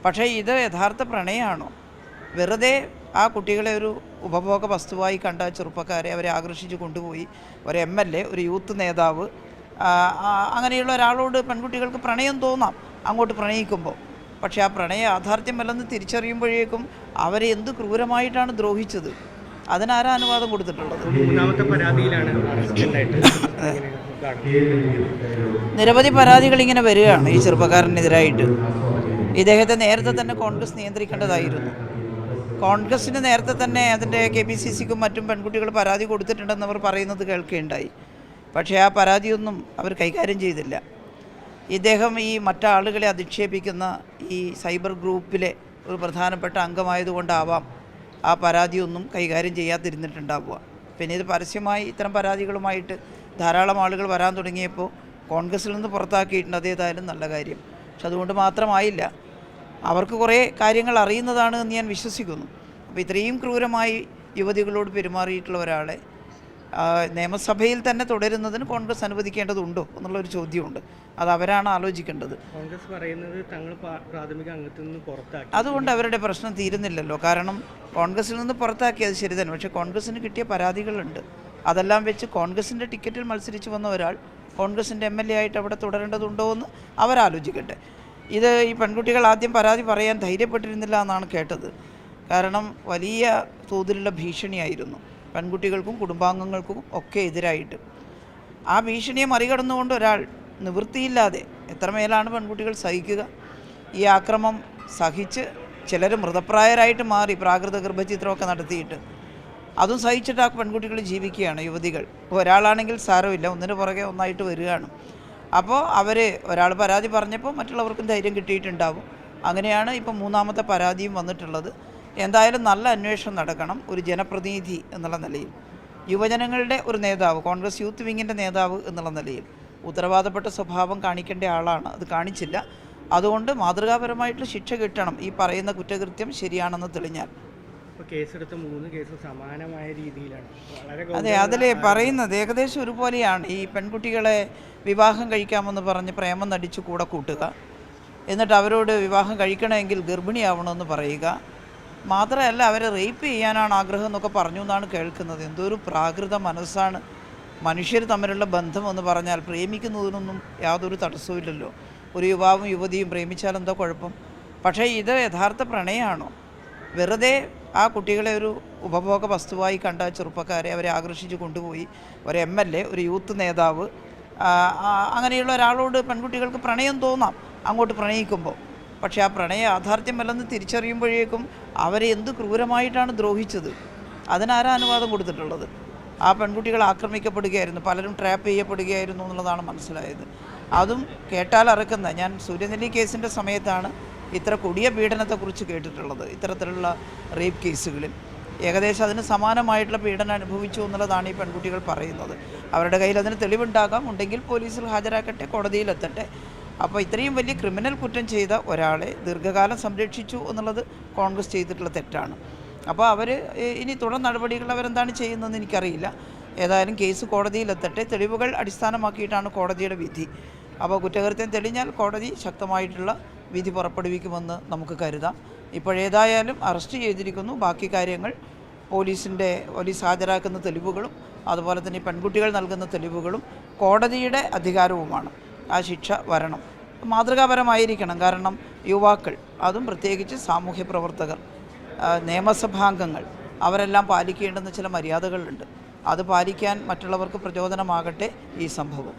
പക്ഷേ ഇത് യഥാർത്ഥ പ്രണയമാണോ? വെറുതെ ആ കുട്ടികളെ ഒരു ഉപഭോഗ വസ്തുവായി കണ്ട ചെറുപ്പക്കാരെ അവരെ ആകർഷിച്ച് കൊണ്ടുപോയി ഒരു MLA, ഒരു യൂത്ത് നേതാവ്, അങ്ങനെയുള്ള ഒരാളോട് പെൺകുട്ടികൾക്ക് പ്രണയം തോന്നാം അങ്ങോട്ട് പ്രണയിക്കുമ്പോൾ. പക്ഷേ ആ പ്രണയ യാഥാർത്ഥ്യമല്ലെന്ന് തിരിച്ചറിയുമ്പോഴേക്കും അവരെ എന്ത് ക്രൂരമായിട്ടാണ് ദ്രോഹിച്ചത്. അതിനാരാ അനുവാദം കൊടുത്തിട്ടുള്ളത്? മൂന്നാമത്തെ പരാതിയിലാണ് നിരവധി പരാതികൾ ഇങ്ങനെ വരികയാണ് ഈ ചെറുപ്പക്കാരനെതിരായിട്ട്. ഇദ്ദേഹത്തെ നേരത്തെ തന്നെ കോൺഗ്രസ് നിയന്ത്രിക്കേണ്ടതായിരുന്നു. കോൺഗ്രസിന് നേരത്തെ തന്നെ അതിൻ്റെ KPCCക്കും മറ്റും പെൺകുട്ടികൾ പരാതി കൊടുത്തിട്ടുണ്ടെന്ന് അവർ പറയുന്നത് കേൾക്കുകയുണ്ടായി. പക്ഷേ ആ പരാതിയൊന്നും അവർ കൈകാര്യം ചെയ്തില്ല. ഇദ്ദേഹം ഈ മറ്റാളുകളെ അധിക്ഷേപിക്കുന്ന ഈ സൈബർ ഗ്രൂപ്പിലെ ഒരു പ്രധാനപ്പെട്ട അംഗമായതുകൊണ്ടാവാം ആ പരാതിയൊന്നും കൈകാര്യം ചെയ്യാതിരുന്നിട്ടുണ്ടാവുക. പിന്നെ ഇത് പരസ്യമായി ഇത്തരം പരാതികളുമായിട്ട് ധാരാളം ആളുകൾ വരാൻ തുടങ്ങിയപ്പോൾ കോൺഗ്രസിൽ നിന്ന് പുറത്താക്കിയിട്ടുണ്ട്. അതേതായാലും നല്ല കാര്യം. പക്ഷെ അതുകൊണ്ട് മാത്രമായില്ല, അവർക്ക് കുറേ കാര്യങ്ങൾ അറിയുന്നതാണ് എന്ന് ഞാൻ വിശ്വസിക്കുന്നു. അപ്പോൾ ഇത്രയും ക്രൂരമായി യുവതികളോട് പെരുമാറിയിട്ടുള്ള ഒരാളെ നിയമസഭയിൽ തന്നെ തുടരുന്നതിന് കോൺഗ്രസ് അനുവദിക്കേണ്ടതുണ്ടോ എന്നുള്ളൊരു ചോദ്യമുണ്ട്. അത് അവരാണ് ആലോചിക്കേണ്ടത്. കോൺഗ്രസ് പറയുന്നത് തങ്ങൾ പ്രാഥമിക അംഗത്തിൽ നിന്ന് പുറത്താക്കി, അതുകൊണ്ട് അവരുടെ പ്രശ്നം തീരുന്നില്ലല്ലോ. കാരണം കോൺഗ്രസിൽ നിന്ന് പുറത്താക്കിയത് ശരി തന്നെ, പക്ഷേ കോൺഗ്രസിന് കിട്ടിയ പരാതികളുണ്ട്. അതെല്ലാം വെച്ച് കോൺഗ്രസിൻ്റെ ടിക്കറ്റിൽ മത്സരിച്ച് വന്ന ഒരാൾ കോൺഗ്രസിൻ്റെ MLA ആയിട്ട് അവിടെ തുടരേണ്ടതുണ്ടോ എന്ന് അവരാലോചിക്കട്ടെ. ഇത് ഈ പെൺകുട്ടികൾ ആദ്യം പരാതി പറയാൻ ധൈര്യപ്പെട്ടിരുന്നില്ല എന്നാണ് കേട്ടത്. കാരണം വലിയ തോതിലുള്ള ഭീഷണിയായിരുന്നു പെൺകുട്ടികൾക്കും കുടുംബാംഗങ്ങൾക്കും ഒക്കെ എതിരായിട്ട്. ആ ഭീഷണിയെ മറികടന്നുകൊണ്ട് ഒരാൾ നിവൃത്തിയില്ലാതെ എത്രമേലാണ് പെൺകുട്ടികൾ സഹിക്കുക? ഈ ആക്രമം സഹിച്ച് ചിലർ മൃതപ്രായരായിട്ട് മാറി പ്രാകൃത ഗർഭചിത്രമൊക്കെ നടത്തിയിട്ട് അതും സഹിച്ചിട്ട് ആ പെൺകുട്ടികൾ ജീവിക്കുകയാണ്, യുവതികൾ. ഒരാളാണെങ്കിൽ സാരമില്ല, ഒന്നിനു പുറകെ ഒന്നായിട്ട് വരികയാണ്. അപ്പോൾ ഒരാൾ പരാതി പറഞ്ഞപ്പോൾ മറ്റുള്ളവർക്കും ധൈര്യം കിട്ടിയിട്ടുണ്ടാവും. അങ്ങനെയാണ് ഇപ്പം മൂന്നാമത്തെ പരാതിയും വന്നിട്ടുള്ളത്. എന്തായാലും നല്ല അന്വേഷണം നടക്കണം. ഒരു ജനപ്രതിനിധി എന്നുള്ള നിലയിൽ, യുവജനങ്ങളുടെ ഒരു നേതാവ്, കോൺഗ്രസ് യൂത്ത് വിങ്ങിൻ്റെ നേതാവ് എന്നുള്ള നിലയിൽ ഉത്തരവാദപ്പെട്ട സ്വഭാവം കാണിക്കേണ്ട ആളാണ്. അത് കാണിച്ചില്ല. അതുകൊണ്ട് മാതൃകാപരമായിട്ടുള്ള ശിക്ഷ കിട്ടണം ഈ പറയുന്ന കുറ്റകൃത്യം ശരിയാണെന്ന് തെളിഞ്ഞാൽ. കേസെടുത്ത 3 കേസ് സമാനമായ രീതിയിലാണ്. അതെ, അതിൽ പറയുന്നത് ഏകദേശം ഒരുപോലെയാണ്. ഈ പെൺകുട്ടികളെ വിവാഹം കഴിക്കാമെന്ന് പറഞ്ഞ് പ്രേമം നടിച്ച് കൂടെ കൂട്ടുക, എന്നിട്ട് അവരോട് വിവാഹം കഴിക്കണമെങ്കിൽ ഗർഭിണിയാവണമെന്ന് പറയുക, മാത്രമല്ല അവരെ റേപ്പ് ചെയ്യാനാണ് ആഗ്രഹം എന്നൊക്കെ പറഞ്ഞു എന്നാണ് കേൾക്കുന്നത്. എന്തൊരു പ്രാകൃത മനസ്സാണ്. മനുഷ്യർ തമ്മിലുള്ള ബന്ധം എന്ന് പറഞ്ഞാൽ പ്രേമിക്കുന്നതിനൊന്നും യാതൊരു തടസ്സവുമില്ലല്ലോ. ഒരു യുവാവും യുവതിയും പ്രേമിച്ചാൽ എന്താ കുഴപ്പം? പക്ഷേ ഇത് യഥാർത്ഥ പ്രണയമാണോ? വെറുതെ ആ കുട്ടികളെ ഒരു ഉപഭോഗ വസ്തുവായി കണ്ട ചെറുപ്പക്കാരെ അവരെ ആകർഷിച്ച് കൊണ്ടുപോയി ഒരു MLA, ഒരു യൂത്ത് നേതാവ്, അങ്ങനെയുള്ള ഒരാളോട് പെൺകുട്ടികൾക്ക് പ്രണയം തോന്നാം അങ്ങോട്ട് പ്രണയിക്കുമ്പോൾ. പക്ഷേ ആ പ്രണയ യാഥാർത്ഥ്യമല്ലെന്ന് തിരിച്ചറിയുമ്പോഴേക്കും അവരെ എന്ത് ക്രൂരമായിട്ടാണ് ദ്രോഹിച്ചത്. അതിനാരാ അനുവാദം കൊടുത്തിട്ടുള്ളത്? ആ പെൺകുട്ടികൾ ആക്രമിക്കപ്പെടുകയായിരുന്നു, പലരും ട്രാപ്പ് ചെയ്യപ്പെടുകയായിരുന്നു എന്നുള്ളതാണ് മനസ്സിലായത്. അതും കേട്ടാൽ അറക്കുന്ന, ഞാൻ സൂര്യനെല്ലി കേസിൻ്റെ സമയത്താണ് ഇത്ര കൊടിയ പീഡനത്തെക്കുറിച്ച് കേട്ടിട്ടുള്ളത്. ഇത്തരത്തിലുള്ള റേപ്പ് കേസുകളിൽ ഏകദേശം അതിന് സമാനമായിട്ടുള്ള പീഡനം അനുഭവിച്ചു എന്നുള്ളതാണ് ഈ പെൺകുട്ടികൾ പറയുന്നത്. അവരുടെ കയ്യിൽ അതിന് തെളിവുണ്ടാകാം, ഉണ്ടെങ്കിൽ പോലീസിൽ ഹാജരാക്കട്ടെ, കോടതിയിലെത്തട്ടെ. അപ്പോൾ ഇത്രയും വലിയ ക്രിമിനൽ കുറ്റം ചെയ്ത ഒരാളെ ദീർഘകാലം സംരക്ഷിച്ചു എന്നുള്ളത് കോൺഗ്രസ് ചെയ്തിട്ടുള്ള തെറ്റാണ്. അപ്പോൾ ഇനി തുടർ നടപടികൾ അവരെന്താണ് ചെയ്യുന്നതെന്ന് എനിക്കറിയില്ല. ഏതായാലും കേസ് കോടതിയിലെത്തട്ടെ. തെളിവുകൾ അടിസ്ഥാനമാക്കിയിട്ടാണ് കോടതിയുടെ വിധി. അപ്പോൾ കുറ്റകൃത്യം തെളിഞ്ഞാൽ കോടതി ശക്തമായിട്ടുള്ള വിധി പുറപ്പെടുവിക്കുമെന്ന് നമുക്ക് കരുതാം. ഇപ്പോഴേതായാലും അറസ്റ്റ് ചെയ്തിരിക്കുന്നു. ബാക്കി കാര്യങ്ങൾ പോലീസ് ഹാജരാക്കുന്ന തെളിവുകളും അതുപോലെ തന്നെ പെൺകുട്ടികൾ നൽകുന്ന തെളിവുകളും കോടതിയുടെ അധികാരവുമാണ്. ആ ശിക്ഷ വരണം, മാതൃകാപരമായിരിക്കണം. കാരണം യുവാക്കൾ, അതും പ്രത്യേകിച്ച് സാമൂഹ്യ പ്രവർത്തകർ, നിയമസഭാംഗങ്ങൾ, അവരെല്ലാം പാലിക്കേണ്ടുന്ന ചില മര്യാദകളുണ്ട്. അത് പാലിക്കാൻ മറ്റുള്ളവർക്ക് പ്രചോദനമാകട്ടെ ഈ സംഭവം.